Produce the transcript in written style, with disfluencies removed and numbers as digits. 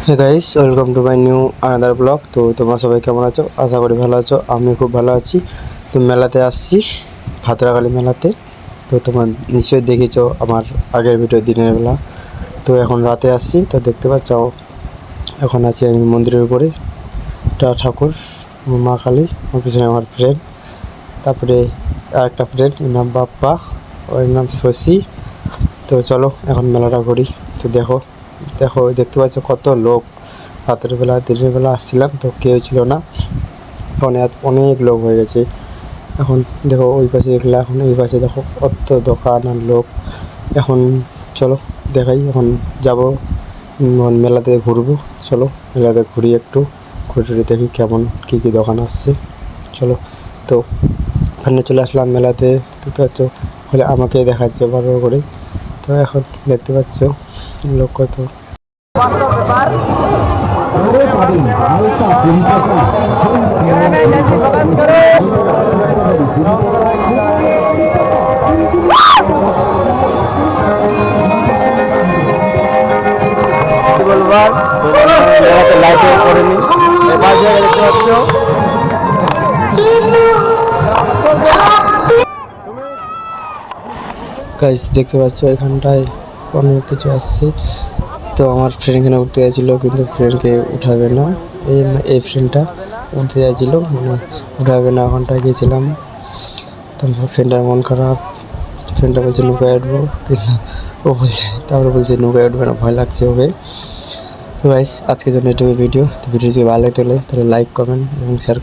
Hey guys, welcome to my new another blog. তো তোমরা সবাই কেমন আছো? আশা করি ভালো আছো। আমি খুব ভালো আছি। তো মেলাতে আসছি, ভাতরাকালী মেলাতে। তো তোমার নিশ্চয়ই দেখেছো আমার আগের ভিডিও দিনের বেলা। তো এখন রাতে আসছি। তো দেখতে পাচ্ছ এখন আছি আমি মন্দিরের উপরে। একটা ঠাকুর, মা কালী, ওর পিছনে আমার ফ্রেন্ড, তারপরে আরেকটা ফ্রেন্ড, এর নাম বাপ্পা, ওর নাম শশী। তো চলো এখন মেলাটা ঘুরি। তো দেখো দেখো দেখতে পাচ্ছ কত লোক। রাতের বেলা দিনের বেলা আসছিলাম তো কেউ ছিল না, এখন অনেক লোক হয়ে গেছে। এখন দেখো ওই পাশে দেখলে, এখন এই পাশে দেখো কত দোকান আর লোক। এখন চলো দেখাই, এখন যাবো মেলাতে ঘুরবো। চলো মেলাতে ঘুরি, একটু ঘুরে দেখি কেমন কী কী দোকান আসছে। চলো, তো ওখানে চলে আসলাম মেলাতে। দেখতে পাচ্ছ বলে আমাকে দেখাচ্ছে বড় করে। তো এখন দেখতে পাচ্ছ লোক কত। বলবার মেলাতে লাইটে করেনি, এবার দেখতে পাচ্ছ গাইস, দেখতে পাচ্ছ এখানটায় অনেক কিছু আসছে। তো আমার ফ্রেন্ড এখানে উঠতে চাইছিলো কিন্তু ফ্রেন্ডকে উঠাবে না। এই ফ্রেন্ডটা উঠতে চাইছিলো, মানে উঠাবে না। ওখানটায় গিয়েছিলাম, তো ফ্রেন্ডটার মন খারাপ। ফ্রেন্ডটা বলছে নৌকায় উঠবো, কিন্তু ও বলছে, তারপরে বলছে নৌকায় উঠবে না, ভয় লাগছে ওকে। তো গাইস, আজকের জন্য এটুকু ভিডিও। তো ভিডিও যদি ভালো লাগলে তাহলে লাইক, কমেন্ট এবং শেয়ার।